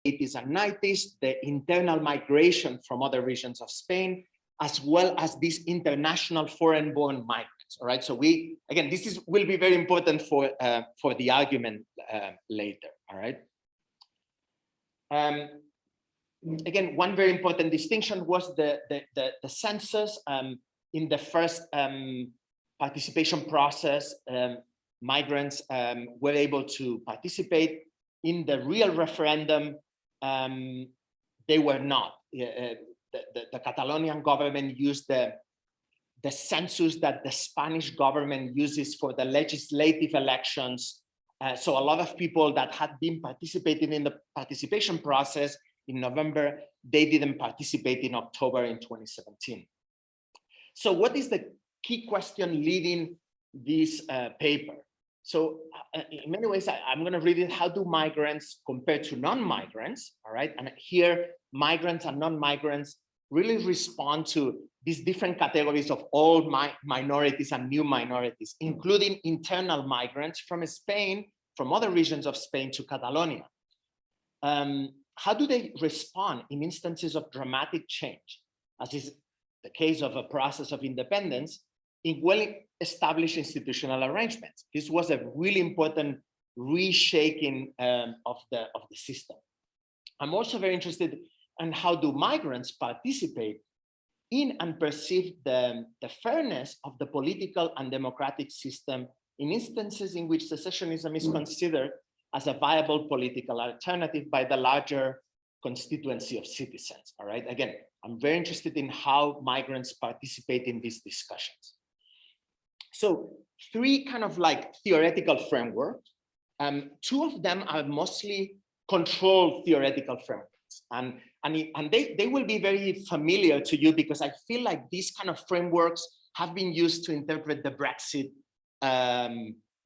80s and 90s, the internal migration from other regions of Spain, as well as these international foreign-born migrants. All right, so again, this will be very important for the argument later. All right. Again, one very important distinction was the census. In the first participation process, migrants were able to participate. In the real referendum, they were not. The Catalonian government used the census that the Spanish government uses for the legislative elections. So a lot of people that had been participating in the participation process in November, they didn't participate in October in 2017. So what is the key question leading this paper? So in many ways, I'm going to read it. How do migrants compare to non-migrants? All right. And here, migrants and non-migrants really respond to these different categories of all minorities and new minorities, including internal migrants from Spain, from other regions of Spain to Catalonia. How do they respond in instances of dramatic change, as is the case of a process of independence, in well-established institutional arrangements? This was a really important reshaping of the system. I'm also very interested in how do migrants participate in and perceive the fairness of the political and democratic system in instances in which secessionism is considered as a viable political alternative by the larger constituency of citizens. All right, again, I'm very interested in how migrants participate in these discussions. So three kind of like theoretical frameworks. Two of them are mostly controlled theoretical frameworks. And they will be very familiar to you because I feel like these kind of frameworks have been used to interpret the Brexit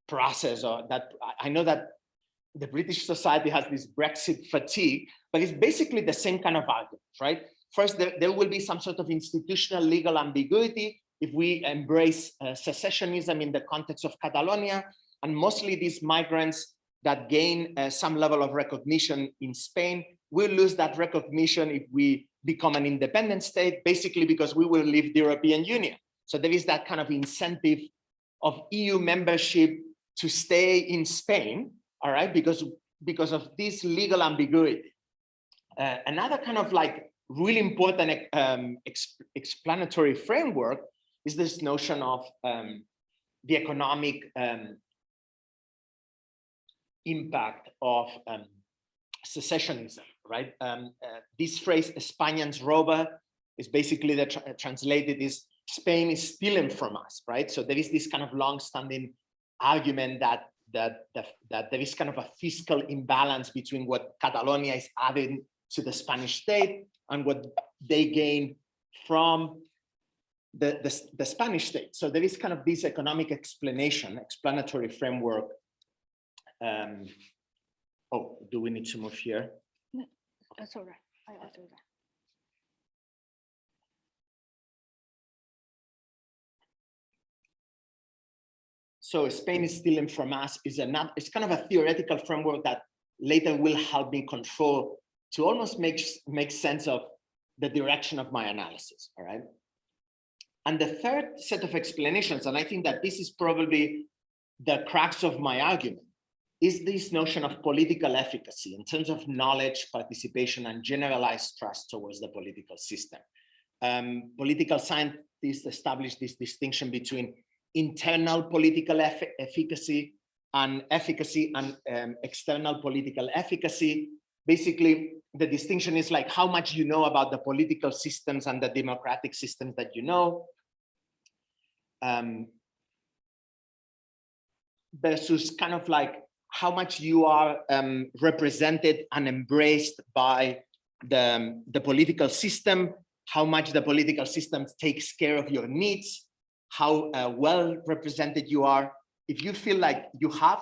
process, or that I know that the British society has this Brexit fatigue, but it's basically the same kind of argument, right? First, there will be some sort of institutional legal ambiguity if we embrace secessionism in the context of Catalonia, and mostly these migrants that gain some level of recognition in Spain will lose that recognition if we become an independent state, basically because we will leave the European Union. So there is that kind of incentive of EU membership to stay in Spain, all right, because of this legal ambiguity. Another kind of like really important explanatory framework is this notion of the economic impact of secessionism, right? This phrase, Españans roba, is basically translated is Spain is stealing from us, right? So there is this kind of long-standing argument that there is kind of a fiscal imbalance between what Catalonia is adding to the Spanish state and what they gain from the Spanish state. So there is kind of this economic explanatory framework. Oh, do we need to move here? No, that's all right. I'll do that. So Spain is stealing from us it's kind of a theoretical framework that later will help me control to almost make sense of the direction of my analysis, all right? And the third set of explanations, and I think that this is probably the crux of my argument, is this notion of political efficacy in terms of knowledge, participation, and generalized trust towards the political system. Political scientists establish this distinction between internal political efficacy and external political efficacy. Basically, the distinction is like how much you know about the political systems and the democratic systems that you know, versus kind of like how much you are represented and embraced by the political system, how much the political system takes care of your needs, how well represented you are. If you feel like you have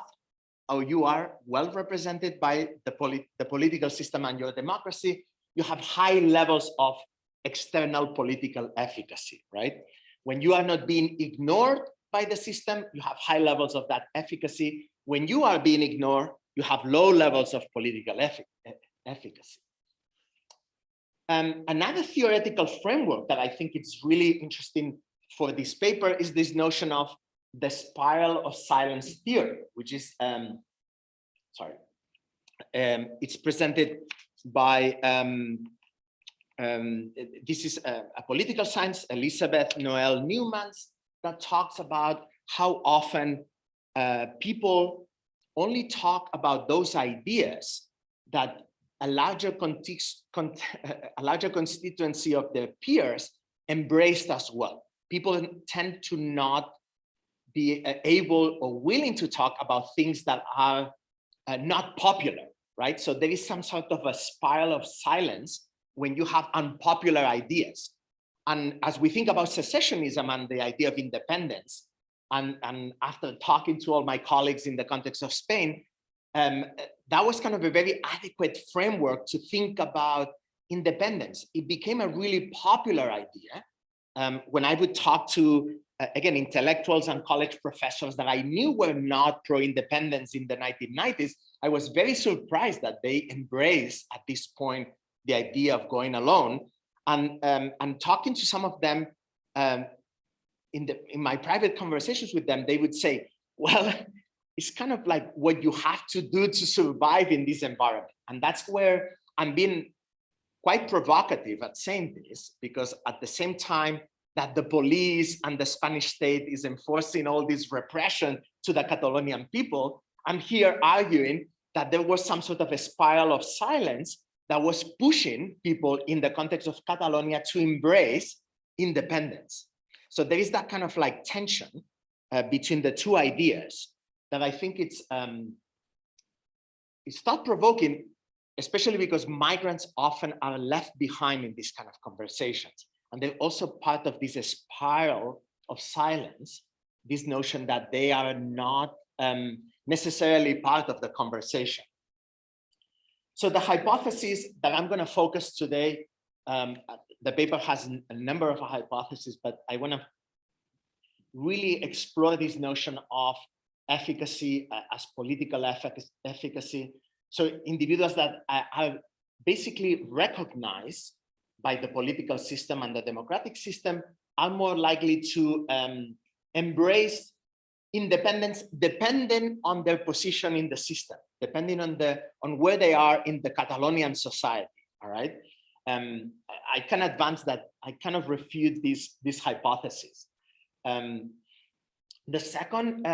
or you are well represented by the political system and your democracy, you have high levels of external political efficacy, right? When you are not being ignored by the system, you have high levels of that efficacy. When you are being ignored, you have low levels of political efficacy. Another theoretical framework that I think it's really interesting for this paper is this notion of the spiral of silence theory, which is, it's presented by, this is a political science, Elizabeth Noel Newmans, that talks about how often people only talk about those ideas that a larger constituency of their peers embraced as well. People tend to not be able or willing to talk about things that are not popular, right? So there is some sort of a spiral of silence when you have unpopular ideas. And as we think about secessionism and the idea of independence, and after talking to all my colleagues in the context of Spain, that was kind of a very adequate framework to think about independence. It became a really popular idea when I would talk to, again, intellectuals and college professors that I knew were not pro-independence in the 1990s. I was very surprised that they embraced at this point the idea of going alone. And talking to some of them in my private conversations with them, they would say, well, it's kind of like what you have to do to survive in this environment. And that's where I'm being quite provocative at saying this, because at the same time that the police and the Spanish state is enforcing all this repression to the Catalonian people, I'm here arguing that there was some sort of a spiral of silence that was pushing people in the context of Catalonia to embrace independence. So there is that kind of like tension between the two ideas that I think it's thought-provoking, especially because migrants often are left behind in these kind of conversations. And they're also part of this spiral of silence, this notion that they are not necessarily part of the conversation. So the hypothesis that I'm going to focus today, the paper has a number of hypotheses, but I want to really explore this notion of efficacy as political efficacy. So individuals that are basically recognized by the political system and the democratic system are more likely to embrace independence depending on their position in the system, depending on where they are in the Catalonian society. All right, I can advance that I kind of refute this hypothesis. The second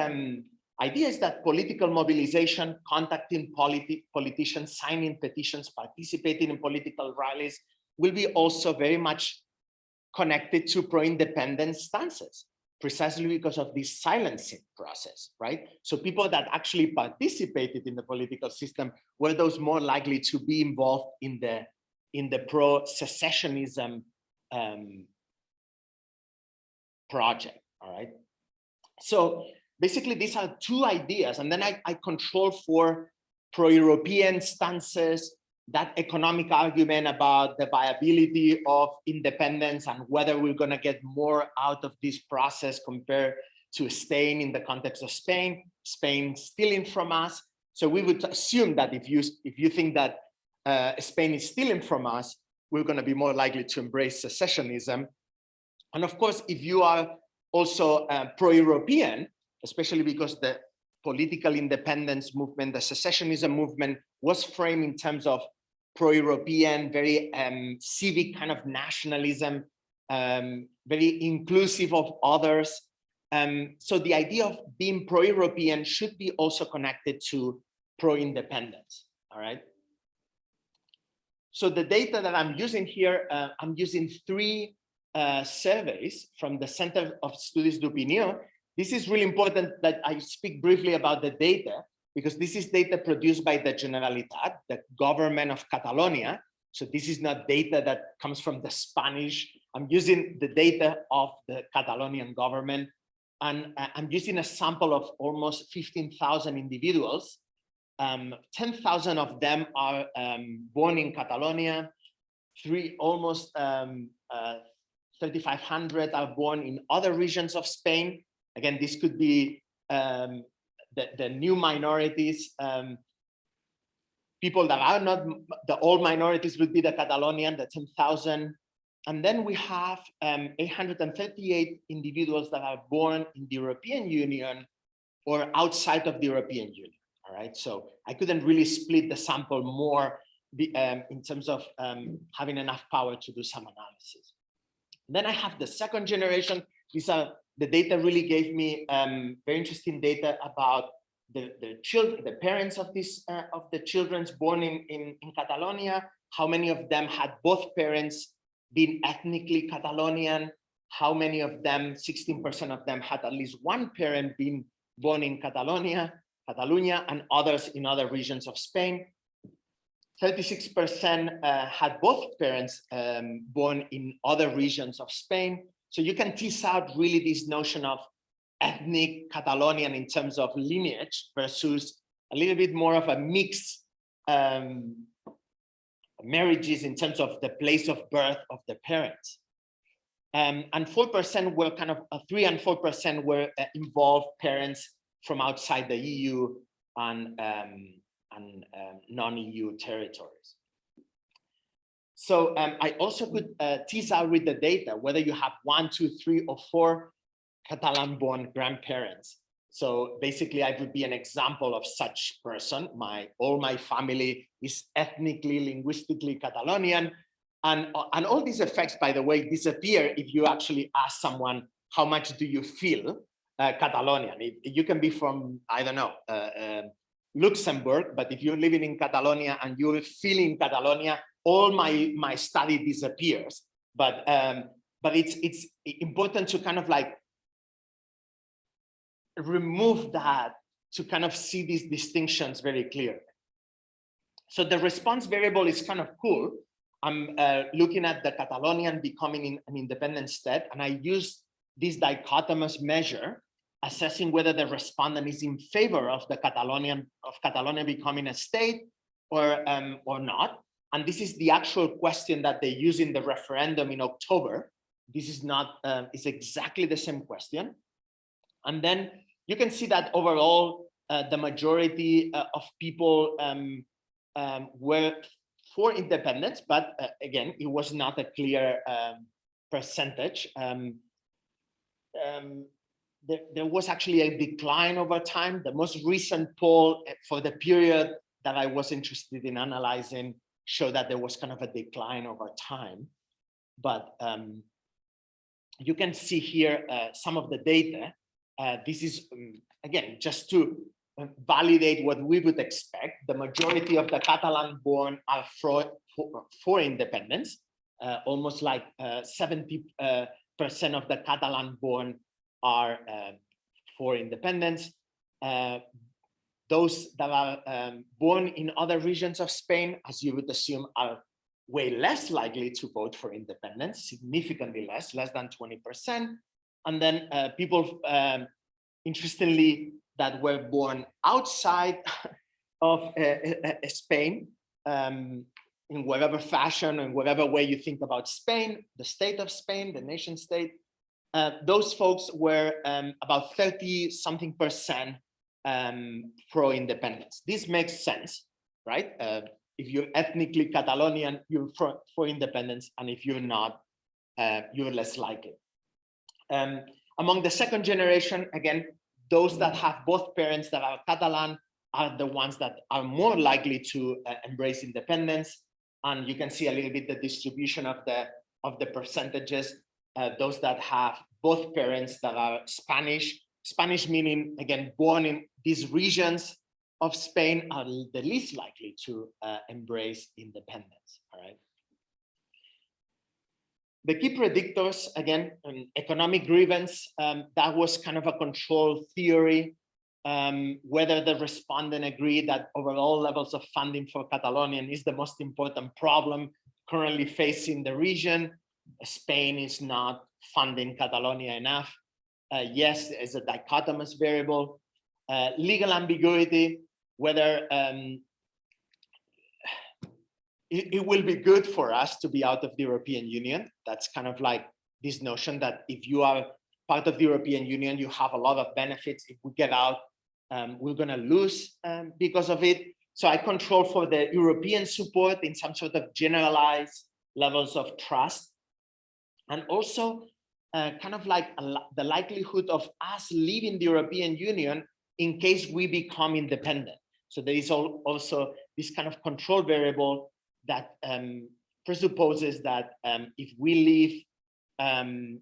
idea is that political mobilization, contacting politicians, signing petitions, participating in political rallies will be also very much connected to pro-independence stances, precisely because of this silencing process, right? So people that actually participated in the political system were those more likely to be involved in the pro-secessionism project, all right? So basically these are two ideas, and then I control for pro-European stances, that economic argument about the viability of independence and whether we're going to get more out of this process compared to staying in the context of Spain stealing from us. So we would assume that if you think that Spain is stealing from us, we're going to be more likely to embrace secessionism. And of course, if you are also pro-European, especially because the political independence movement, the secessionism movement was framed in terms of pro-European, very civic kind of nationalism, very inclusive of others. So the idea of being pro-European should be also connected to pro-independence, all right? So the data that I'm using here, I'm using three surveys from the Center of Studies d'Opinion. This is really important that I speak briefly about the data, because this is data produced by the Generalitat, the government of Catalonia. So this is not data that comes from the Spanish. I'm using the data of the Catalonian government. And I'm using a sample of almost 15,000 individuals. 10,000 of them are born in Catalonia. Almost 3,500 are born in other regions of Spain. Again, this could be the new minorities, people that are not, the all minorities would be the Catalonian, the 10,000. And then we have 838 individuals that are born in the European Union or outside of the European Union. All right, so I couldn't really split the sample more in terms of having enough power to do some analysis. Then I have the second generation. These are the data really gave me very interesting data about the children, the parents of this of the children born in Catalonia. How many of them had both parents being ethnically Catalonian? How many of them, 16% of them, had at least one parent being born in Catalonia, and others in other regions of Spain. 36% had both parents born in other regions of Spain. So you can tease out really this notion of ethnic Catalonian in terms of lineage versus a little bit more of a mix marriages in terms of the place of birth of the parents. And 4% were kind of 3 and 4% were involved parents from outside the EU and non-EU territories. So I also could tease out with the data whether you have 1, 2, 3, or 4 Catalan-born grandparents. So basically, I would be an example of such person. All my family is ethnically, linguistically Catalonian, and all these effects, by the way, disappear if you actually ask someone how much do you feel Catalonian. You can be from, I don't know, Luxembourg, but if you're living in Catalonia and you're feeling Catalonia, all my study disappears. But it's important to kind of like remove that to kind of see these distinctions very clearly. So the response variable is kind of cool. I'm looking at the Catalonian becoming an independent state, and I use this dichotomous measure, assessing whether the respondent is in favor of the Catalonia becoming a state or not. And this is the actual question that they use in the referendum in October. This is not, it's exactly the same question. And then you can see that overall, the majority of people were for independence, but again, it was not a clear percentage. There was actually a decline over time. The most recent poll for the period that I was interested in analyzing showed that there was kind of a decline over time. But you can see here some of the data. This is, again, just to validate what we would expect. The majority of the Catalan-born are for independence. Almost like 70% of the Catalan-born are for independence. Those that are born in other regions of Spain, as you would assume, are way less likely to vote for independence, significantly less than 20%. And then people, interestingly, that were born outside of Spain, in whatever fashion and whatever way you think about Spain, the state of Spain, the nation state, those folks were about 30-something% pro-independence. This makes sense, right? If you're ethnically Catalonian, you're for independence, and if you're not, you're less likely. Among the second generation, again, those that have both parents that are Catalan are the ones that are more likely to embrace independence. And you can see a little bit the distribution of the percentages. Those that have both parents that are Spanish meaning, again, born in these regions of Spain, are the least likely to embrace independence. All right. The key predictors, again, economic grievance, that was kind of a control theory, whether the respondent agreed that overall levels of funding for Catalonian is the most important problem currently facing the region. Spain is not funding Catalonia enough. Yes, as a dichotomous variable. Legal ambiguity, whether it will be good for us to be out of the European Union. That's kind of like this notion that if you are part of the European Union, you have a lot of benefits. If we get out, we're going to lose because of it. So I control for the European support in some sort of generalized levels of trust, and also kind of like the likelihood of us leaving the European Union in case we become independent. So there is also this kind of control variable that presupposes that if we leave the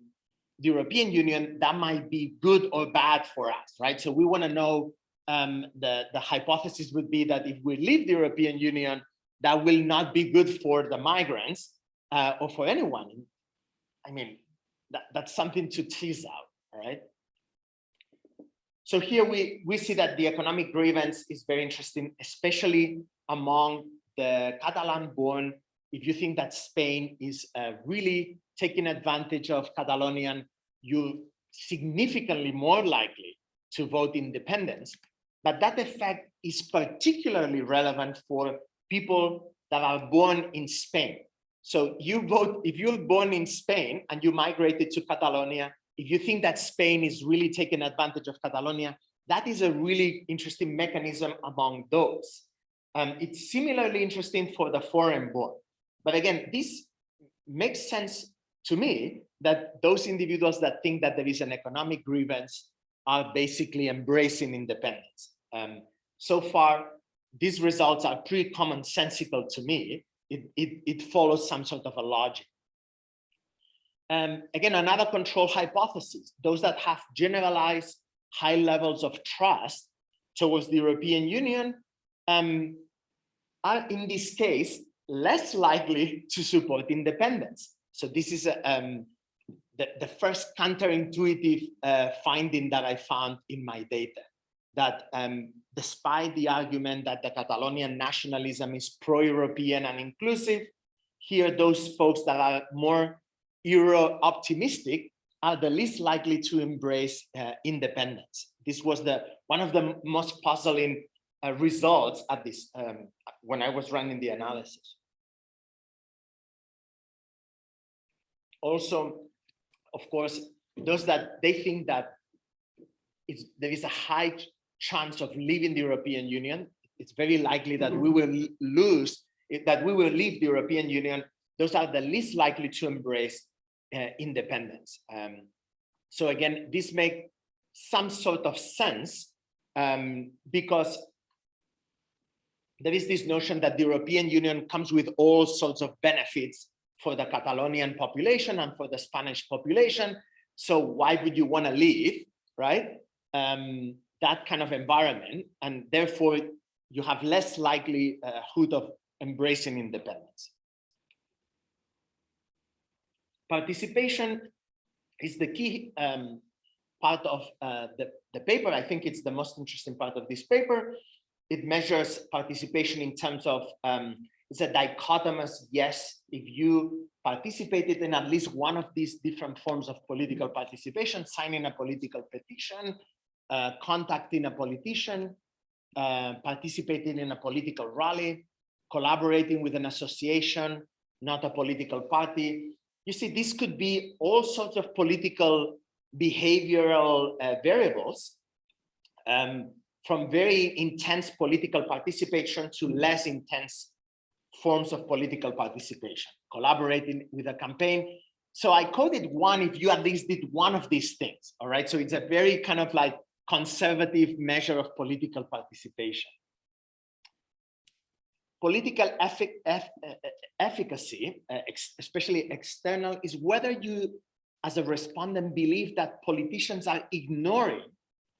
European Union, that might be good or bad for us, right? So we want to know, the hypothesis would be that if we leave the European Union, that will not be good for the migrants or for anyone. I mean, that's something to tease out, all right? So here we see that the economic grievance is very interesting, especially among the Catalan-born. If you think that Spain is really taking advantage of Catalonian, you're significantly more likely to vote independence. But that effect is particularly relevant for people that are born in Spain. So you vote, if you're born in Spain and you migrated to Catalonia, if you think that Spain is really taking advantage of Catalonia, that is a really interesting mechanism among those. It's similarly interesting for the foreign born. But again, this makes sense to me that those individuals that think that there is an economic grievance are basically embracing independence. So far, these results are pretty commonsensical to me. It follows some sort of a logic. Again, another control hypothesis, those that have generalized high levels of trust towards the European Union are in this case less likely to support independence. So this is the first counterintuitive finding that I found in my data, that despite the argument that the Catalonian nationalism is pro-European and inclusive, here those folks that are more Euro-optimistic are the least likely to embrace independence. This was one of the most puzzling results at this when I was running the analysis. Also, of course, those that they think that there is a high chance of leaving the European Union, it's very likely that we will leave the European Union. Those are the least likely to embrace independence. So again, this makes some sort of sense because there is this notion that the European Union comes with all sorts of benefits for the Catalonian population and for the Spanish population. So why would you want to leave, right? That kind of environment, and therefore you have less likelihood of embracing independence. Participation is the key part of the paper. I think it's the most interesting part of this paper. It measures participation in terms of, it's a dichotomous yes. If you participated in at least one of these different forms of political participation, signing a political petition, contacting a politician, participating in a political rally, collaborating with an association, not a political party. You see, this could be all sorts of political behavioral variables, from very intense political participation to less intense forms of political participation, collaborating with a campaign. So I coded one if you at least did one of these things, all right? So it's a very kind of like conservative measure of political participation. Political efficacy, especially external, is whether you, as a respondent, believe that politicians are ignoring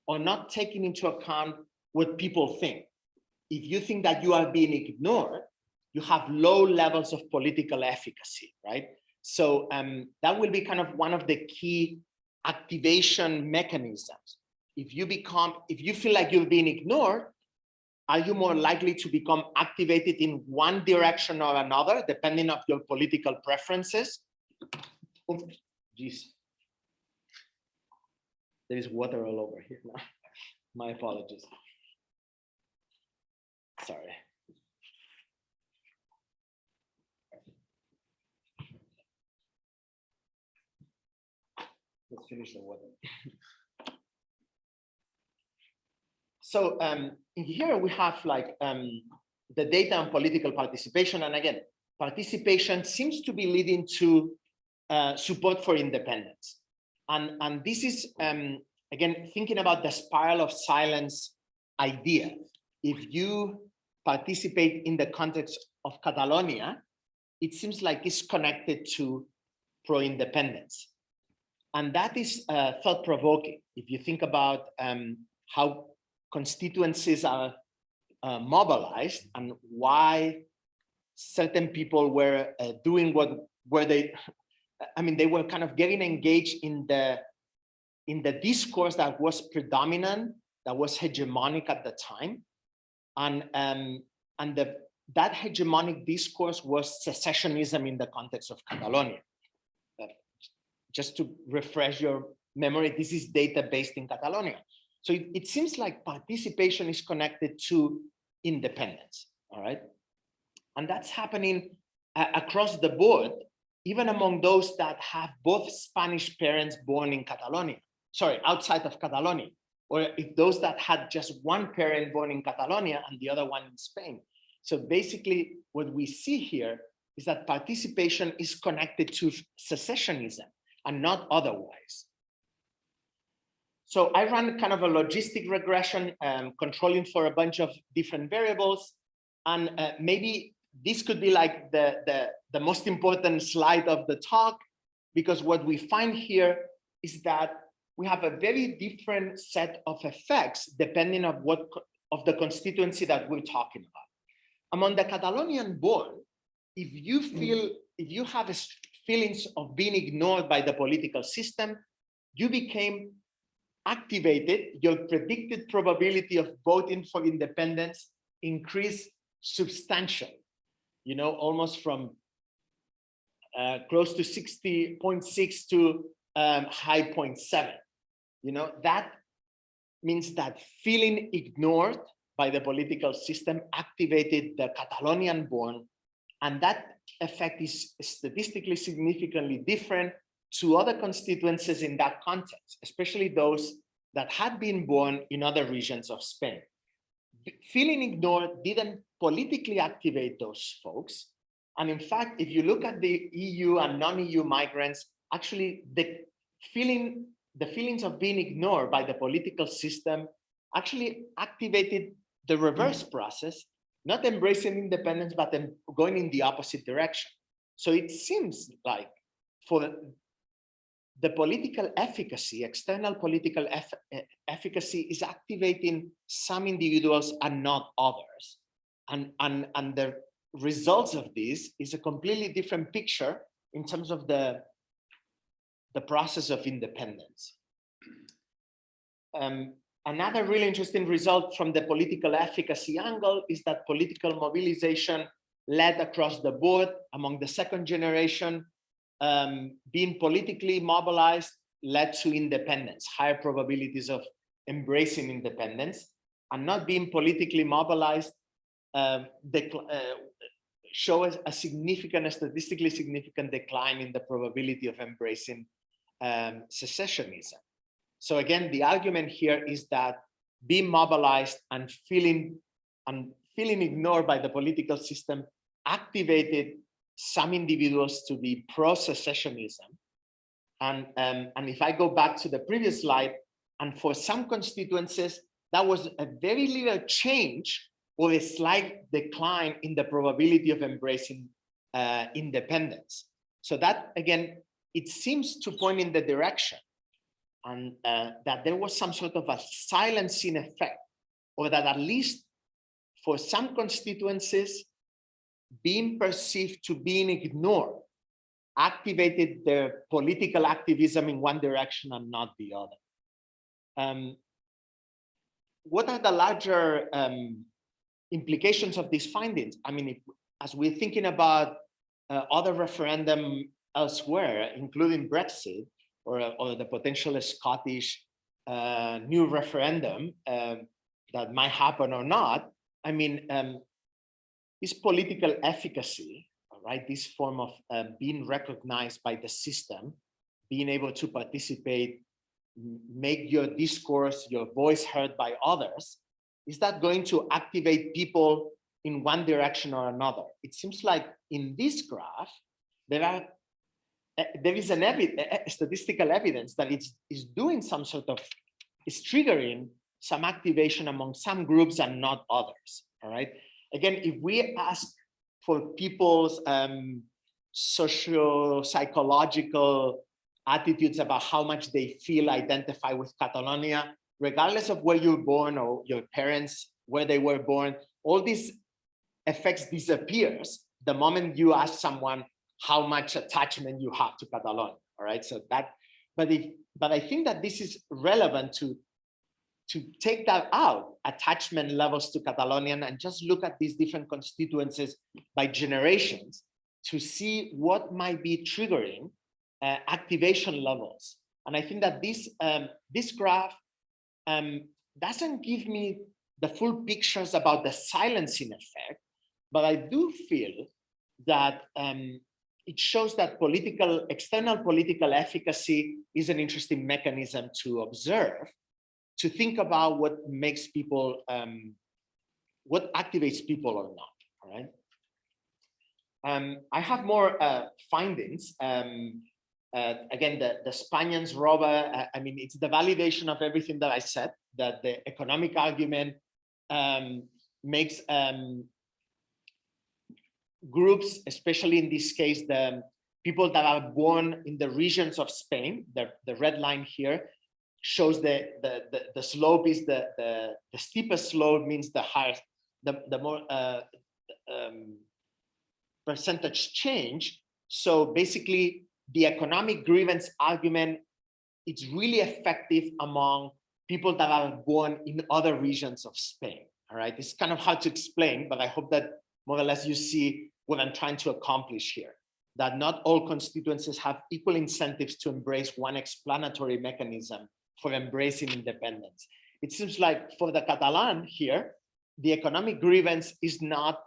or not taking into account what people think. If you think that you are being ignored, you have low levels of political efficacy, right? So that will be kind of one of the key activation mechanisms. If you feel like you're being ignored, are you more likely to become activated in one direction or another, depending on your political preferences? Oh, geez. There is water all over here now. My apologies. Sorry. Let's finish the water. So in here we have like the data on political participation, and again, participation seems to be leading to support for independence. And this is, again, thinking about the spiral of silence idea. If you participate in the context of Catalonia, it seems like it's connected to pro-independence. And that is thought-provoking. If you think about how constituencies are mobilized and why certain people were doing what were they, I mean, they were kind of getting engaged in the discourse that was predominant, that was hegemonic at the time. And that hegemonic discourse was secessionism in the context of Catalonia. Just to refresh your memory, this is data based in Catalonia. So it seems like participation is connected to independence, all right? And that's happening across the board, even among those that have both Spanish parents born in Catalonia, sorry, outside of Catalonia, or if those that had just one parent born in Catalonia and the other one in Spain. So basically what we see here is that participation is connected to secessionism and not otherwise. So I ran kind of a logistic regression, controlling for a bunch of different variables. And maybe this could be like the most important slide of the talk, because what we find here is that we have a very different set of effects depending on what of the constituency that we're talking about. Among the Catalonian born, if you have feelings of being ignored by the political system, you became activated, your predicted probability of voting for independence increased substantially, you know, almost from close to 60.6 to high 0.7. You know, that means that feeling ignored by the political system activated the Catalonian born, and that effect is statistically significantly different to other constituencies in that context, especially those that had been born in other regions of Spain. Feeling ignored didn't politically activate those folks. And in fact, if you look at the EU and non-EU migrants, actually the feelings of being ignored by the political system actually activated the reverse process, not embracing independence, but then going in the opposite direction. So it seems like for the political efficacy, external political efficacy is activating some individuals and not others. And the results of this is a completely different picture in terms of the process of independence. Another really interesting result from the political efficacy angle is that political mobilization led across the board among the second generation. Being politically mobilized led to independence, higher probabilities of embracing independence, and not being politically mobilized shows a statistically significant decline in the probability of embracing secessionism. So again, the argument here is that being mobilized and feeling ignored by the political system activated some individuals to be pro-secessionism. And if I go back to the previous slide, and for some constituencies, that was a very little change or a slight decline in the probability of embracing independence. So that, again, it seems to point in the direction and that there was some sort of a silencing effect, or that at least for some constituencies, being perceived to being ignored activated their political activism in one direction and not the other. What are the larger implications of these findings? I mean, as we're thinking about other referendum elsewhere, including Brexit or the potential Scottish new referendum that might happen or not, I mean, is political efficacy, right? This form of being recognized by the system, being able to participate, make your discourse, your voice heard by others, is that going to activate people in one direction or another. It seems like in this graph, there is statistical evidence that it's doing some sort of, it's triggering some activation among some groups and not others, all right? Again, if we ask for people's socio-psychological attitudes about how much they feel identify with Catalonia, regardless of where you're born or your parents, where they were born, all these effects disappears the moment you ask someone how much attachment you have to Catalonia, all right? So that, but I think that this is relevant to take that out, attachment levels to Catalonian, and just look at these different constituencies by generations to see what might be triggering activation levels. And I think that this graph doesn't give me the full pictures about the silencing effect, but I do feel that it shows that external political efficacy is an interesting mechanism to observe, to think about what makes people, what activates people or not, all right? I have more findings. Again, the Spaniards robber, I mean, it's the validation of everything that I said, that the economic argument makes groups, especially in this case, the people that are born in the regions of Spain, the red line here, shows the slope is the steepest slope means the higher, the more percentage change. So basically the economic grievance argument, it's really effective among people that are born in other regions of Spain. All right, it's kind of hard to explain, but I hope that more or less you see what I'm trying to accomplish here, that not all constituencies have equal incentives to embrace one explanatory mechanism for embracing independence. It seems like for the Catalan here, the economic grievance is not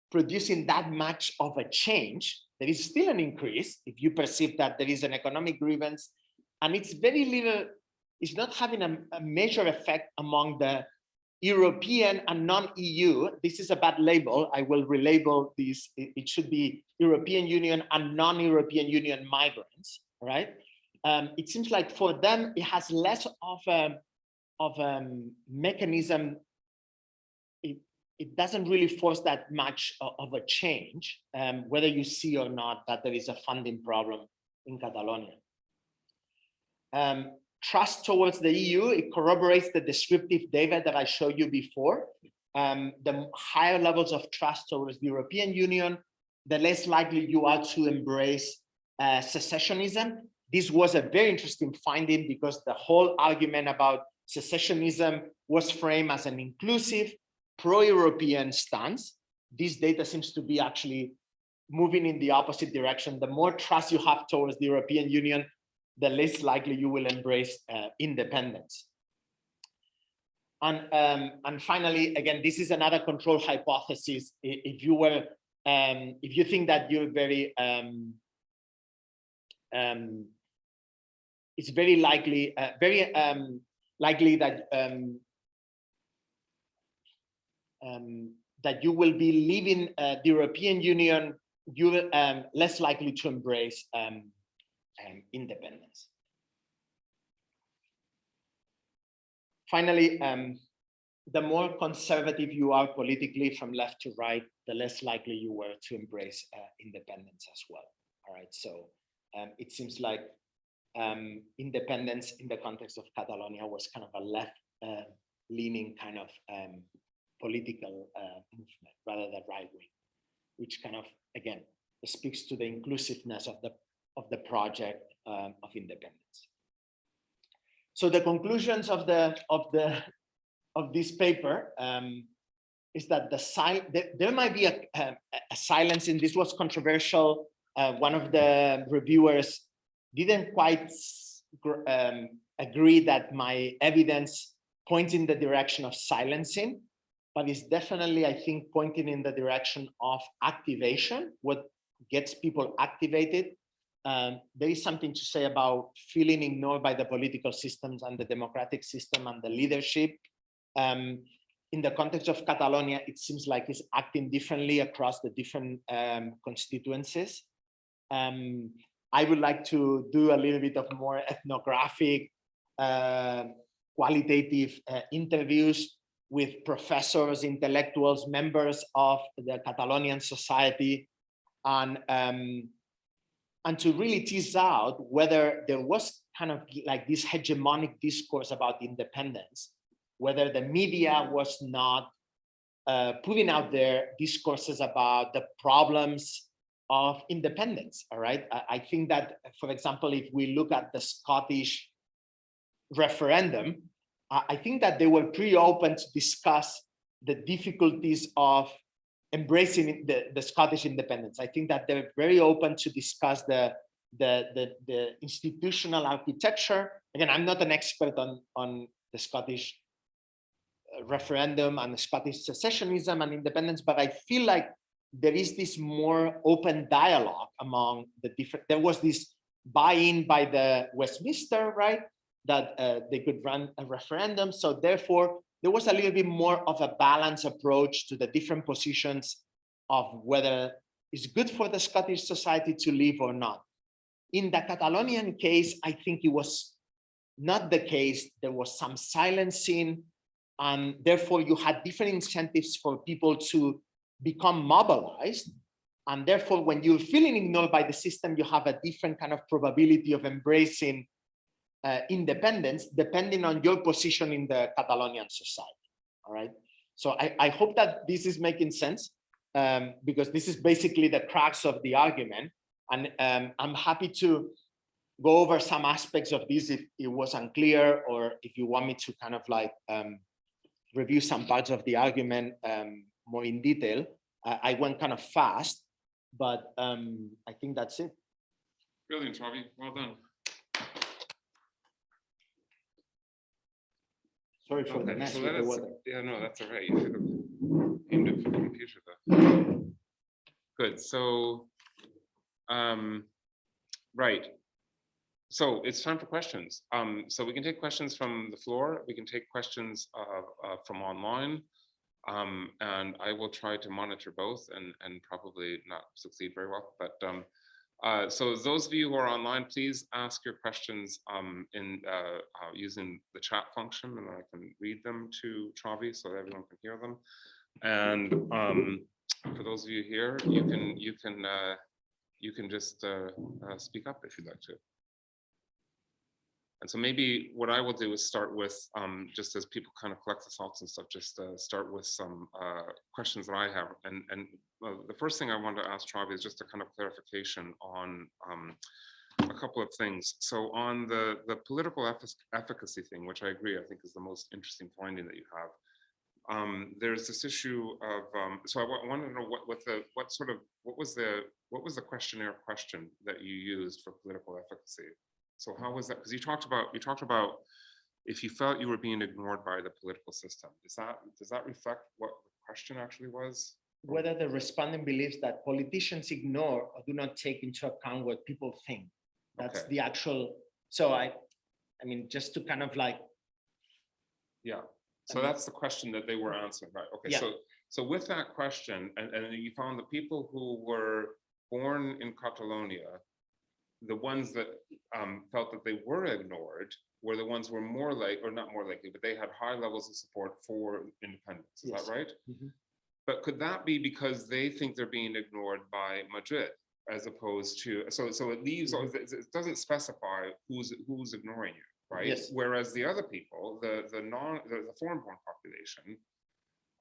producing that much of a change. There is still an increase if you perceive that there is an economic grievance, and it's very little, it's not having a major effect among the European and non-EU. This is a bad label. I will relabel this. It should be European Union and non-European Union migrants, right? It seems like for them, it has less of a mechanism. It doesn't really force that much of a change, whether you see or not that there is a funding problem in Catalonia. Trust towards the EU, it corroborates the descriptive data that I showed you before. The higher levels of trust towards the European Union, the less likely you are to embrace secessionism. This was a very interesting finding because the whole argument about secessionism was framed as an inclusive, pro-European stance. This data seems to be actually moving in the opposite direction. The more trust you have towards the European Union, the less likely you will embrace independence. And finally, again, this is another control hypothesis. If you think that you're very, it's very likely, likely that that you will be leaving the European Union, you're less likely to embrace independence. Finally, the more conservative you are politically from left to right, the less likely you were to embrace independence as well. All right, so it seems like independence in the context of Catalonia was kind of a left-leaning kind of political movement rather than right-wing, which kind of, again, speaks to the inclusiveness of the project of independence. So the conclusions of this paper is that there might be a silence, and this was controversial. One of the reviewers didn't quite agree that my evidence points in the direction of silencing, but it's definitely, I think, pointing in the direction of activation, what gets people activated. There is something to say about feeling ignored by the political systems and the democratic system and the leadership. in the context of Catalonia, it seems like it's acting differently across the different constituencies. I would like to do a little bit of more ethnographic, qualitative interviews with professors, intellectuals, members of the Catalonian society, and to really tease out whether there was kind of like this hegemonic discourse about independence, whether the media was not putting out there discourses about the problems of independence. All right. I think that, for example, if we look at the Scottish referendum, I think that they were pretty open to discuss the difficulties of embracing the Scottish independence. I think that they're very open to discuss the institutional architecture. Again, I'm not an expert on the Scottish referendum and the Scottish secessionism and independence, but I feel like there is this more open dialogue among the different. There was this buy-in by the Westminster, right, that they could run a referendum. So therefore, there was a little bit more of a balanced approach to the different positions of whether it's good for the Scottish society to live or not. In the Catalonian case, I think it was not the case. There was some silencing, and therefore you had different incentives for people to become mobilized. And therefore, when you're feeling ignored by the system, you have a different kind of probability of embracing independence, depending on your position in the Catalonian society. All right. So I hope that this is making sense, because this is basically the crux of the argument. And I'm happy to go over some aspects of this if it was unclear, or if you want me to kind of like review some parts of the argument more in detail. I went kind of fast, but I think that's it. Brilliant, Robbie. Well done. Sorry for the mess with the water. Yeah, no, that's all right. You should have aimed it for the computer though. Good. So, right. So it's time for questions. So we can take questions from the floor. We can take questions from online. And I will try to monitor both and probably not succeed very well. But so those of you who are online, please ask your questions using the chat function, and I can read them to Travi so that everyone can hear them. And for those of you here, you can just speak up if you'd like to. And so maybe what I will do is start with, just as people kind of collect the thoughts and stuff, just start with some questions that I have. And the first thing I want to ask Travi is just a kind of clarification on a couple of things. So on the political efficacy thing, which I agree, I think is the most interesting finding that you have. There's this issue of, so I wanted to know what was the questionnaire question that you used for political efficacy? So how was that? Because you talked about if you felt you were being ignored by the political system. Does that reflect what the question actually was? Whether the respondent believes that politicians ignore or do not take into account what people think. That's the actual. So I mean, just to kind of like. Yeah. So that's the question that they were answering, right? Okay. Yeah. So with that question, and you found the people who were born in Catalonia, the ones that felt that they were ignored were the ones who were more like, or not more likely, but they had high levels of support for independence. Is that right? Mm-hmm. But could that be because they think they're being ignored by Madrid, as opposed to, so it leaves, it doesn't specify who's ignoring you, right? Yes. Whereas the other people, the foreign-born population,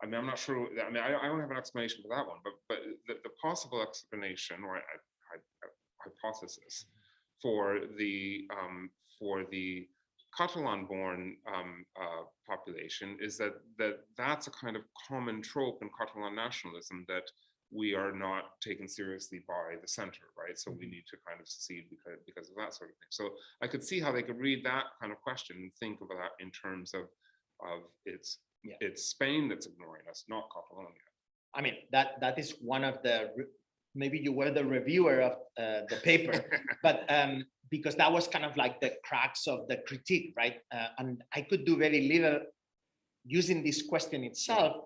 I mean, I'm not sure, I mean, I don't have an explanation for that one, but the possible explanation or hypothesis for the Catalan-born population is that's a kind of common trope in Catalan nationalism, that we are not taken seriously by the center, right? So we need to kind of secede because of that sort of thing. So I could see how they could read that kind of question and think of that in terms of it's Spain that's ignoring us, not Catalonia. I mean, that is one of the, maybe you were the reviewer of the paper, but because that was kind of like the crux of the critique, right? And I could do very little using this question itself,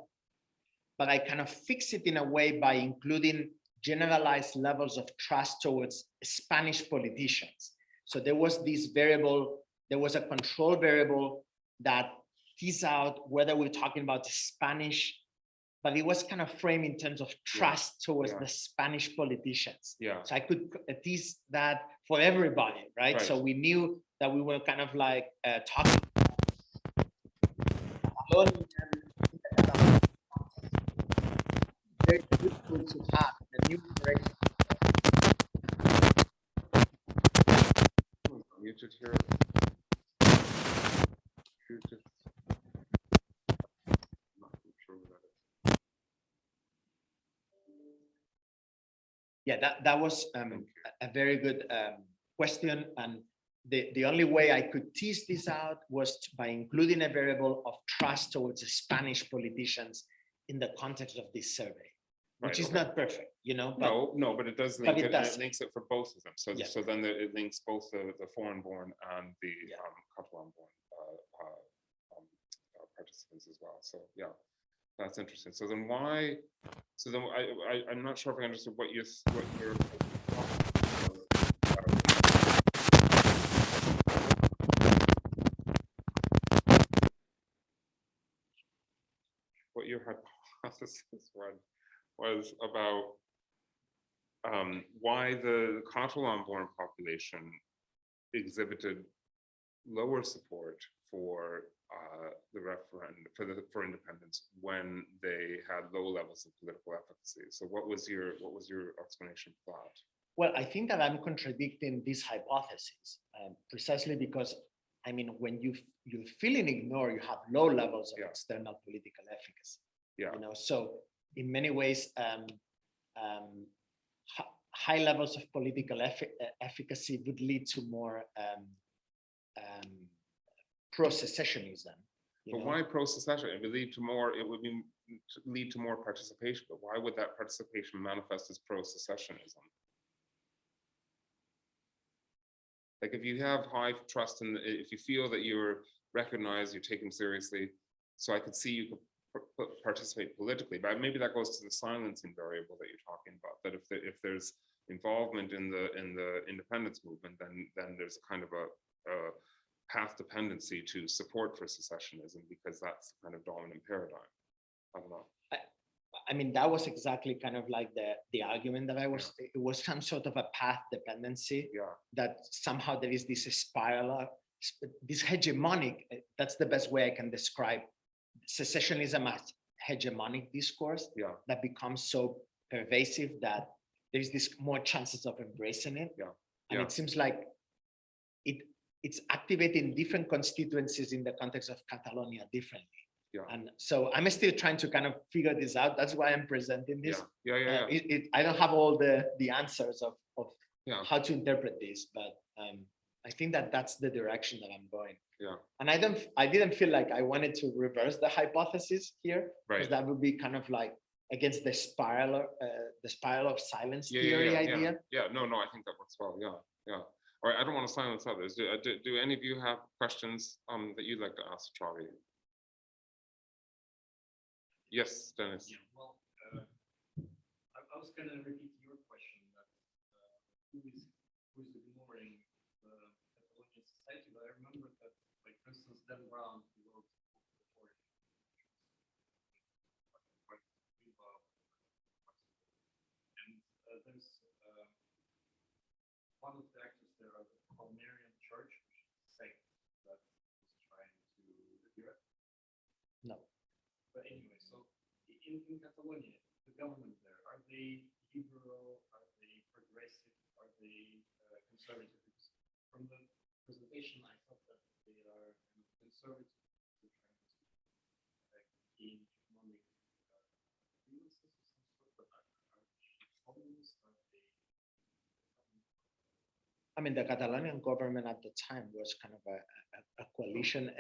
but I kind of fix it in a way by including generalized levels of trust towards Spanish politicians. So there was this variable, there was a control variable that teased out whether we're talking about the Spanish, but it was kind of framed in terms of trust towards the Spanish politicians. So I could tease that for everybody, right? So we knew that we were kind of like talking very useful to have the new correction. Muted here. Muted. Not sure what that is. Yeah, that was a very good question, and the only way I could tease this out was by including a variable of trust towards the Spanish politicians in the context of this survey, which is not perfect, you know. But no, but it does link it, and it links it for both of them. So so then it links both the foreign-born and the Catalan-born participants as well. So yeah, that's interesting. So then why? So then I'm not sure if I understood what you're what your hypothesis was about why the Catalan-born population exhibited lower support for the referendum for independence when they had low levels of political efficacy. So what was your explanation for that? Well, I think that I'm contradicting this hypothesis precisely because, I mean, when you feeling ignored, you have low levels of external political efficacy. You know, so in many ways, high levels of political efficacy would lead to more pro-secessionism. But why pro-secession? It would lead to more. It would lead to more participation. But why would that participation manifest as pro-secessionism? Like if you have high trust in, if you feel that you're recognized, you're taken seriously, so I could see you could participate politically. But maybe that goes to the silencing variable that you're talking about. That if there's involvement in the independence movement, then there's kind of a path dependency to support for secessionism because that's the kind of dominant paradigm. I don't know. I mean, that was exactly kind of like the argument that I was, it was some sort of a path dependency that somehow there is this spiral, this hegemonic, that's the best way I can describe secessionism as hegemonic discourse that becomes so pervasive that there's this more chances of embracing it. And it seems like it's activating different constituencies in the context of Catalonia differently. And so I'm still trying to kind of figure this out. That's why I'm presenting this. I don't have all the answers of how to interpret this, but I think that that's the direction that I'm going. And I didn't feel like I wanted to reverse the hypothesis here, because that would be kind of like against the spiral of silence theory idea. No, I think that works well. All right, I don't want to silence others. Do any of you have questions that you'd like to ask Charlie? Yes, Dennis. Well, I was going to repeat your question that who is ignoring the Catalonian society, but I remember that, like, for instance, Dan Brown, who wrote before, and there's one of the actors there, the Palmarian Church, which is a sect that is trying to review it. No. But anyway, so in Catalonia, the government there, are they liberal? Are they progressive? Are they conservative? Because from the presentation, I thought that they are conservative. They're trying to gain economic grievances of some sort, but are they communist? Are they? I mean, the Catalonian government at the time was kind of a coalition.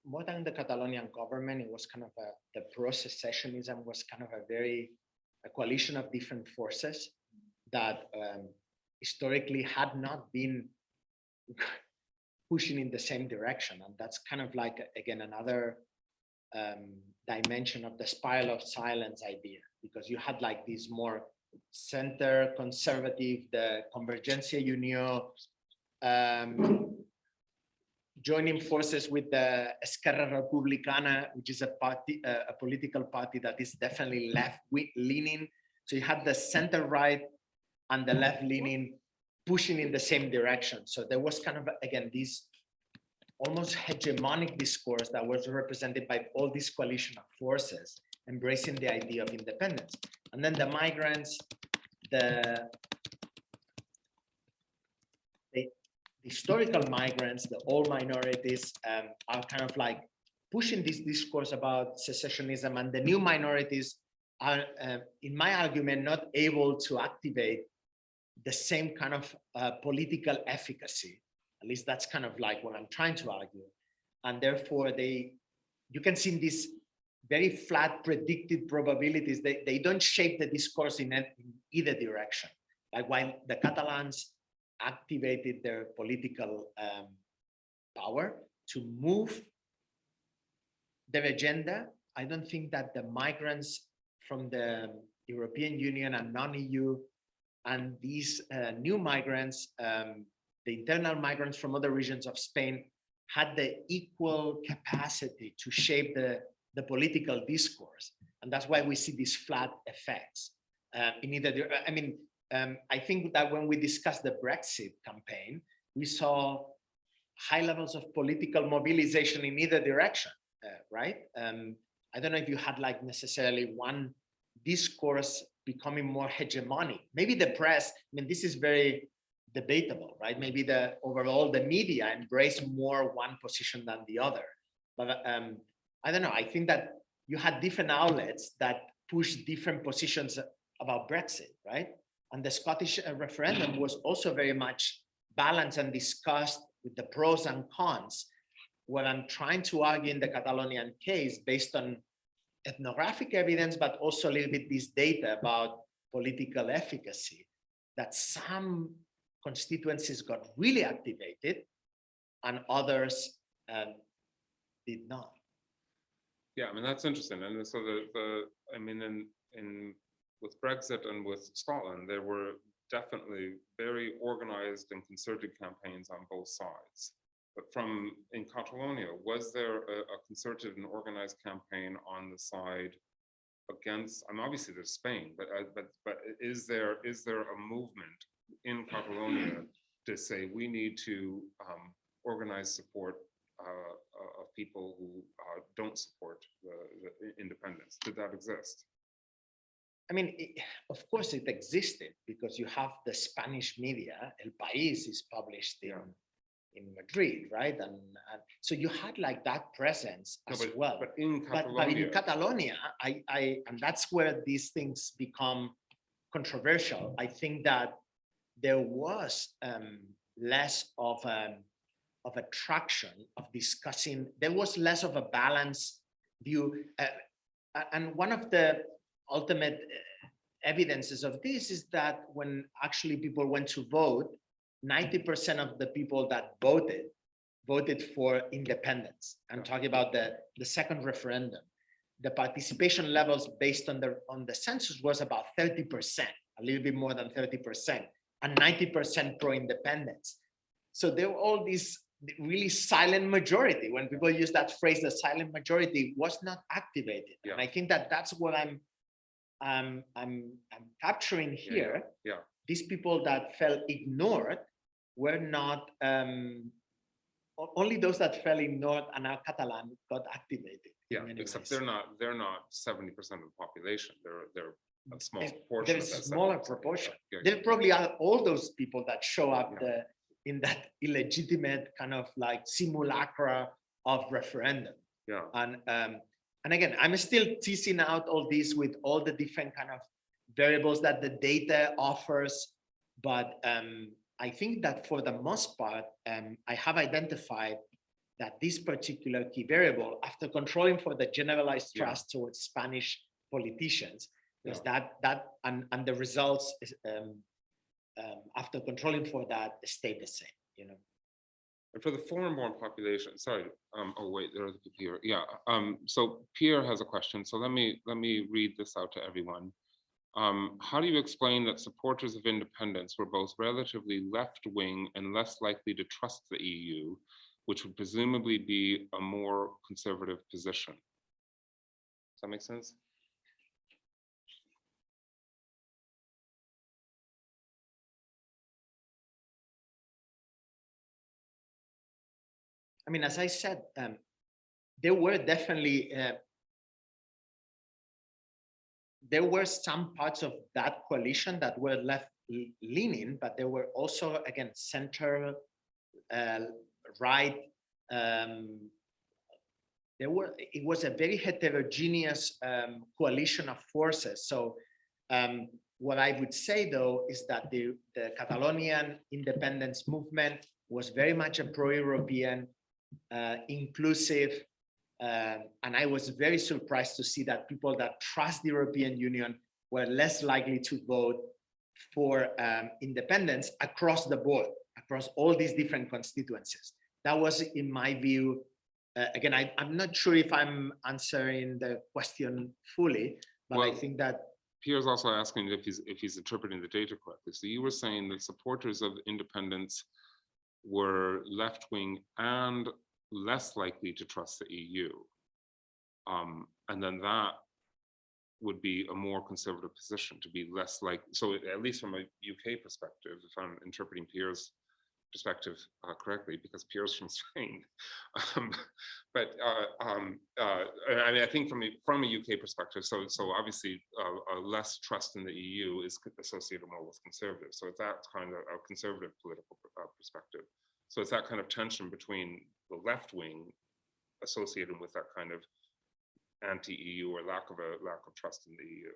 More than the Catalonian government, it was kind of the pro-secessionism was kind of a coalition of different forces that historically had not been pushing in the same direction. And that's kind of like, again, another dimension of the spiral of silence idea, because you had like these more center conservative, the Convergencia Union, joining forces with the Esquerra Republicana, which is a party, a political party that is definitely left-leaning. So you had the center-right and the left-leaning pushing in the same direction. So there was kind of, again, this almost hegemonic discourse that was represented by all this coalition of forces, embracing the idea of independence. And then the migrants, the historical migrants, the old minorities, are kind of like pushing this discourse about secessionism, and the new minorities are, in my argument, not able to activate the same kind of political efficacy. At least that's kind of like what I'm trying to argue. And therefore, you can see in these very flat predicted probabilities, they don't shape the discourse in either direction. Like while the Catalans activated their political power to move their agenda, I don't think that the migrants from the European Union and non-EU and these new migrants, the internal migrants from other regions of Spain, had the equal capacity to shape the political discourse. And that's why we see these flat effects in either, I mean, I think that when we discussed the Brexit campaign, we saw high levels of political mobilization in either direction, right? I don't know if you had like necessarily one discourse becoming more hegemonic. Maybe the press, I mean, this is very debatable, right? Maybe overall the media embrace more one position than the other. But I don't know, I think that you had different outlets that push different positions about Brexit, right? And the Scottish referendum was also very much balanced and discussed with the pros and cons. What I'm trying to argue in the Catalonian case, based on ethnographic evidence, but also a little bit this data about political efficacy, that some constituencies got really activated and others did not. Yeah, I mean, that's interesting. And so I mean, with Brexit and with Scotland, there were definitely very organized and concerted campaigns on both sides. But in Catalonia, was there a concerted and organized campaign on the side against? I mean, obviously there's Spain, but is there a movement in Catalonia to say we need to organize support of people who don't support the independence? Did that exist? I mean, of course it existed, because you have the Spanish media, El País is published in Madrid, right? And so you had like that presence as well. But in Catalonia, but in Catalonia, and that's where these things become controversial. I think that there was less of a traction of discussing. There was less of a balanced view, and one of the ultimate evidences of this is that when actually people went to vote, 90% of the people that voted for independence. I'm talking about the second referendum. The participation levels based on the census was about 30%, a little bit more than 30%, and 90% pro-independence. So there were all these really silent majority. When people use that phrase, the silent majority was not activated. Yeah. And I think that that's what I'm capturing here. Yeah. These people that felt ignored were not, only those that felt ignored and are Catalan got activated. Yeah, except they're not 70% of the population. They're a small proportion. There's a smaller proportion. Yeah. There probably are all those people that show up in that illegitimate kind of like simulacra of referendum. Yeah. And again, I'm still teasing out all this with all the different kind of variables that the data offers. But I think that for the most part, I have identified that this particular key variable, after controlling for the generalized trust towards Spanish politicians, is that and the results is, after controlling for that stay the same, you know. And for the foreign-born population, sorry, oh wait, there are other people here. Yeah, so Pierre has a question. So let me read this out to everyone. How do you explain that supporters of independence were both relatively left-wing and less likely to trust the EU, which would presumably be a more conservative position? Does that make sense? I mean, as I said, there were definitely there were some parts of that coalition that were left leaning, but there were also, again, center, right. It was a very heterogeneous coalition of forces. So what I would say, though, is that the Catalonian independence movement was very much a pro-European, inclusive, and I was very surprised to see that people that trust the European Union were less likely to vote for independence across the board, across all these different constituencies. That was, in my view, again, I'm not sure if I'm answering the question fully, but well, I think that Pierre's also asking if he's interpreting the data correctly. So you were saying that supporters of independence were left-wing and less likely to trust the EU. And then that would be a more conservative position, to be less like, so at least from a UK perspective, if I'm interpreting Pierre's perspective correctly, because Pierre's from Spain. I mean, I think from a UK perspective, so obviously a less trust in the EU is associated more with conservative. So it's that kind of a conservative political perspective. So it's that kind of tension between the left wing associated with that kind of anti-EU or lack of trust in the EU.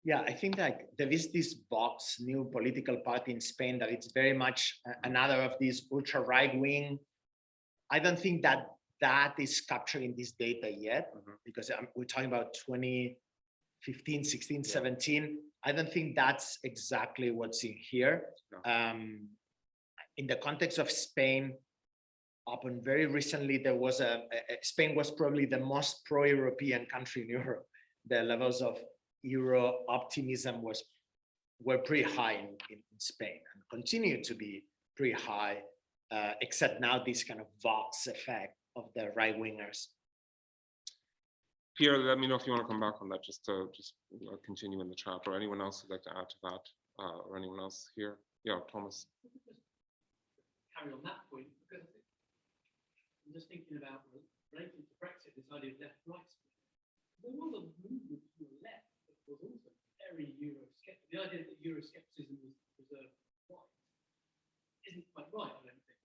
Yeah, I think like there is this Vox new political party in Spain that it's very much another of these ultra right wing. I don't think that is capturing this data yet, because we're talking about 2015, 16, 17. I don't think that's exactly what's in here. No. In the context of Spain, up and very recently, there was Spain was probably the most pro-European country in Europe. The levels of Euro optimism were pretty high in Spain and continue to be pretty high, except now this kind of Vox effect of the right wingers. Pierre, let me know if you want to come back on that, just continue in the chat, or anyone else who'd like to add to that, or anyone else here. Yeah, Thomas. Carry on that point, because I'm just thinking about related to Brexit, this idea of left-right split. There was a movement to the left that was also very Eurosceptic. The idea that Euroscepticism was reserved for white isn't quite right, I don't think.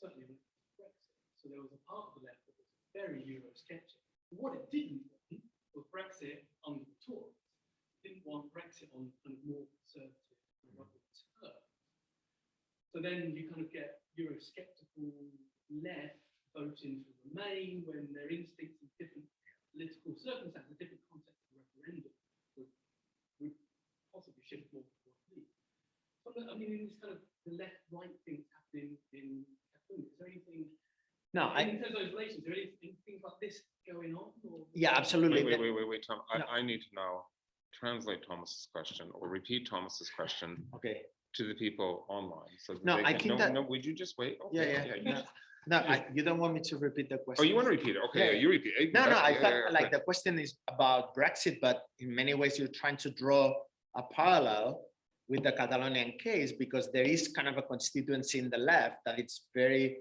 Certainly with Brexit. So there was a part of the left that was very Eurosceptic. But what it didn't want was Brexit under the Tories. It didn't want Brexit on kind of more conservative terms. So then you kind of get Eurosceptical left voting to remain when their instincts in different political circumstances, different contexts of referendum would possibly shift more towards leave. So I mean, in this kind of the left-right things happening in Catalonia, is there anything? No, in terms of those relations, are there anything like this going on? Or? Yeah, absolutely. Wait, Tom. No. I need to now translate Thomas's question or repeat Thomas's question. Okay. To the people online. So no, I think that. No, would you just wait? Okay. Yeah. No, you don't want me to repeat the question. Oh, you want to repeat it? Okay, yeah. You repeat it. No, I felt like the question is about Brexit, but in many ways you're trying to draw a parallel with the Catalonian case, because there is kind of a constituency in the left that it's very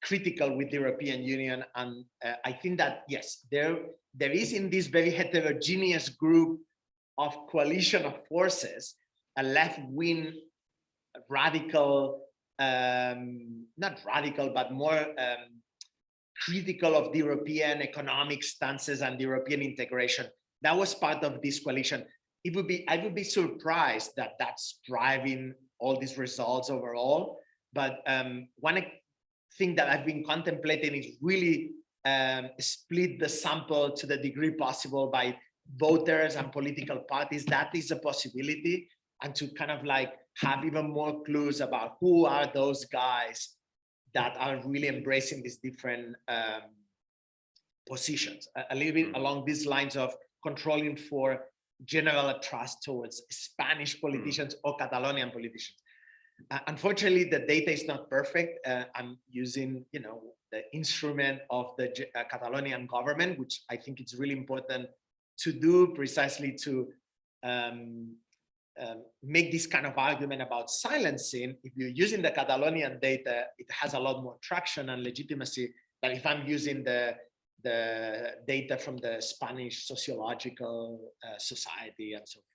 critical with the European Union. And I think that, yes, there is in this very heterogeneous group of coalition of forces, a left-wing radical, not radical, but more critical of the European economic stances and the European integration. That was part of this coalition. I would be surprised that that's driving all these results overall. But one thing that I've been contemplating is really split the sample to the degree possible by voters and political parties. That is a possibility. And to kind of like have even more clues about who are those guys that are really embracing these different positions, a little bit along these lines of controlling for general trust towards Spanish politicians or Catalonian politicians. Unfortunately, the data is not perfect. I'm using, the instrument of the Catalonian government, which I think it's really important to do precisely to make this kind of argument about silencing. If you're using the Catalonian data, it has a lot more traction and legitimacy than if I'm using the data from the Spanish sociological society and so forth.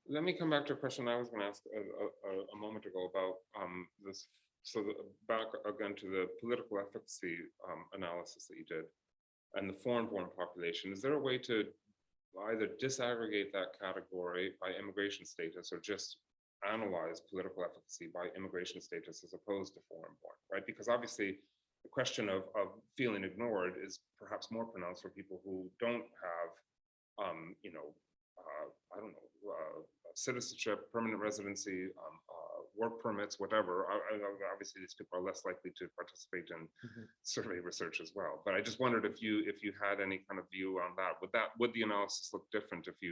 Let me come back to a question I was going to ask a moment ago about this. So back again to the political efficacy analysis that you did and the foreign-born population. Is there a way to either disaggregate that category by immigration status or just analyze political efficacy by immigration status as opposed to foreign-born, right? Because obviously the question of feeling ignored is perhaps more pronounced for people who don't have, I don't know, citizenship, permanent residency, work permits, whatever. Obviously, these people are less likely to participate in survey research as well. But I just wondered if you had any kind of view on that. Would the analysis look different if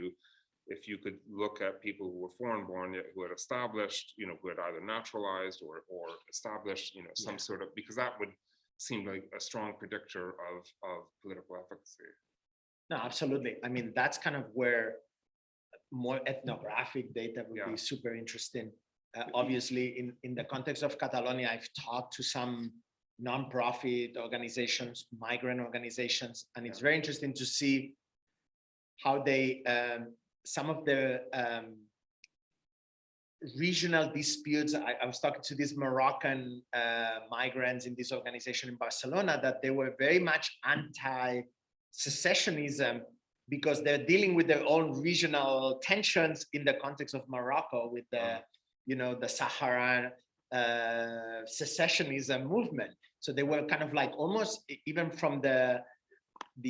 you could look at people who were foreign-born yet who had established, who had either naturalized or established, some sort of, because that would seem like a strong predictor of political efficacy. No, absolutely. I mean, that's kind of where more ethnographic data would be super interesting. Obviously, in the context of Catalonia, I've talked to some non-profit organizations, migrant organizations, and it's very interesting to see how they, some of the regional disputes. I was talking to these Moroccan migrants in this organization in Barcelona, that they were very much anti-secessionism because they're dealing with their own regional tensions in the context of Morocco with the, the Saharan secessionism movement. So they were kind of like almost, even from the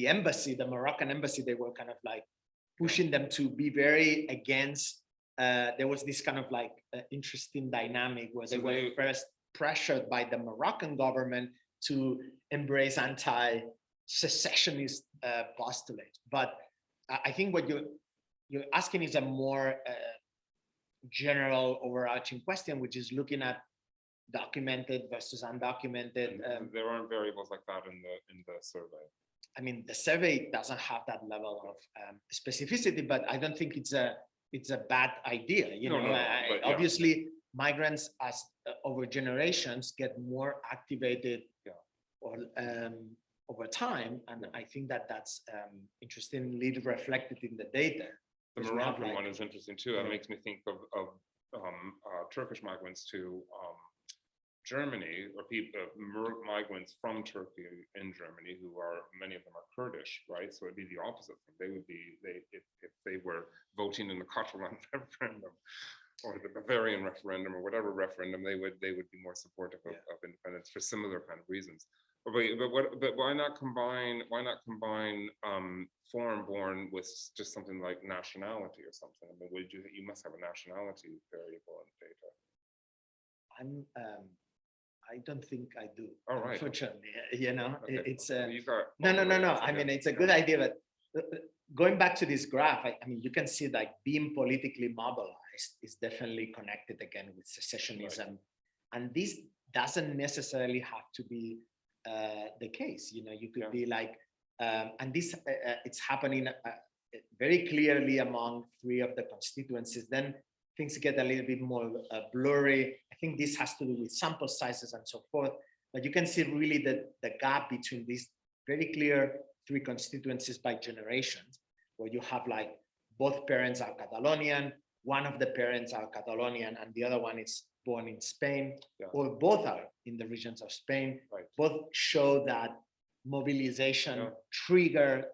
embassy, the Moroccan embassy, they were kind of like pushing them to be very against. There was this kind of like interesting dynamic where they were first pressured by the Moroccan government to embrace anti-secessionist postulates. But I think what you're asking is a more general overarching question, which is looking at documented versus undocumented. There aren't variables like that in the survey. I mean, the survey doesn't have that level of specificity, but I don't think it's a bad idea. Obviously, migrants as over generations get more activated or over time, and I think that's interestingly reflected in the data. The Moroccan one is interesting too. It makes me think of Turkish migrants to Germany, or people, migrants from Turkey in Germany, who are, many of them are Kurdish, right? So it'd be the opposite thing. They would be, if they were voting in the Catalan referendum or the Bavarian referendum or whatever referendum, they would be more supportive of independence for similar kind of reasons. But why not combine foreign-born with just something like nationality or something? I mean, you must have a nationality variable in the data. I don't think I do. Oh, right. Unfortunately, Okay. it's no. I mean, it's a good idea, but going back to this graph, I mean, you can see like being politically mobilized is definitely connected again with secessionism, and this doesn't necessarily have to be the case. You could be like, and this it's happening very clearly among 3 of the constituencies. Then things get a little bit more blurry. I think this has to do with sample sizes and so forth. But you can see really the gap between these very clear 3 constituencies by generations, where you have like both parents are Catalonian, one of the parents are Catalonian, and the other one is born in Spain, or both are in the regions of Spain. Right. Both show that mobilization trigger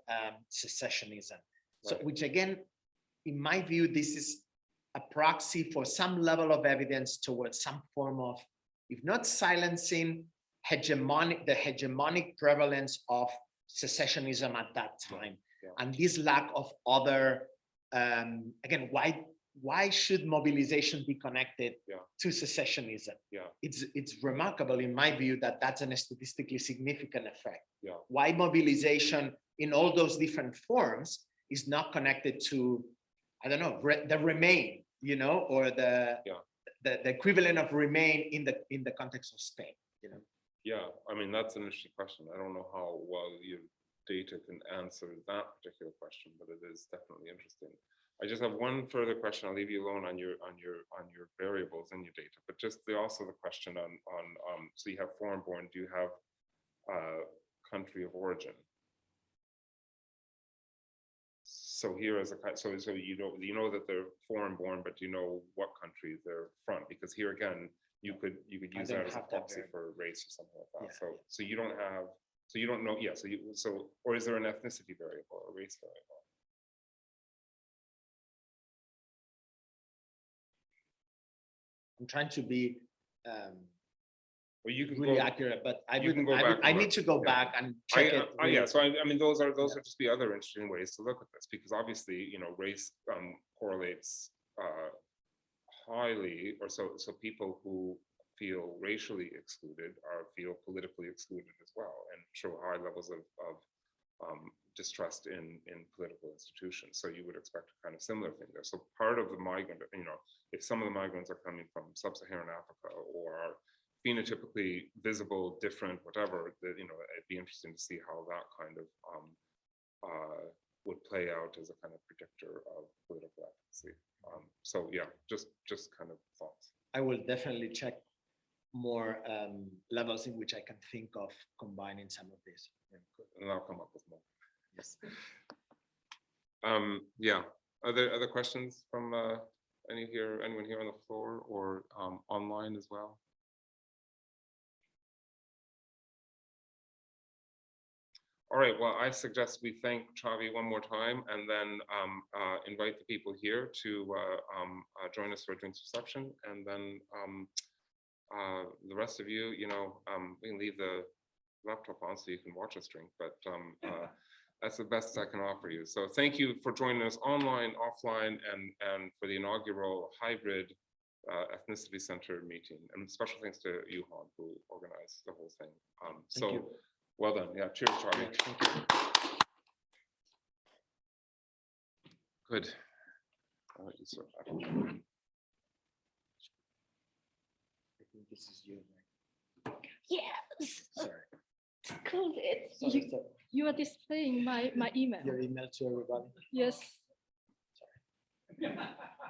secessionism. So, which again, in my view, this is a proxy for some level of evidence towards some form of, if not silencing, the hegemonic prevalence of secessionism at that time. And this lack of other, again, why should mobilization be connected Yeah. to secessionism? Yeah. It's remarkable in my view that that's a statistically significant effect. Yeah. Why mobilization in all those different forms is not connected to, I don't know, the remain, you know, or the equivalent of remain in the context of Spain, you know. Yeah, I mean, that's an interesting question. I don't know how well your data can answer that particular question, but it is definitely interesting. I just have one further question. I'll leave you alone on your variables in your data, but just also the question on so you have foreign born. Do you have country of origin? So here as a so you know that they're foreign born, but you know what country they're from, because here again you could use that as a proxy for race or something like that. Yeah. So you don't have, so you don't know. Yeah. So or is there an ethnicity variable or race variable? I'm trying to be Well, you can really go, accurate, but I you can go back I and need look. to go Yeah. back and check it. Yeah, really. so I mean, those would just be other interesting ways to look at this, because obviously, you know, race correlates highly, or so people who feel racially excluded feel politically excluded as well, and show high levels of distrust in political institutions. So you would expect a kind of similar thing there. So part of the migrant, you know, if some of the migrants are coming from sub-Saharan Africa or are phenotypically visible, different, whatever, that, you know, it'd be interesting to see how that kind of would play out as a kind of predictor of political efficacy. So yeah, just kind of thoughts. I will definitely check more levels in which I can think of combining some of this. And I'll come up with more. Yes. Yeah. Are there other questions from anyone here on the floor or online as well? All right, well, I suggest we thank Chavi one more time and then invite the people here to join us for a drinks reception. And then the rest of you, you know, we can leave the laptop on so you can watch us drink, but that's the best I can offer you. So thank you for joining us online, offline, and for the inaugural hybrid ethnicity center meeting. And special thanks to Yuhan, who organized the whole thing. So you. well done. Yeah, cheers, Charlie. Yeah, thank you. Good. I'll let you sort that. I think this is you. Right? Yes. Sorry. Cool. Sorry, You are displaying my email. your email to everybody. Yes.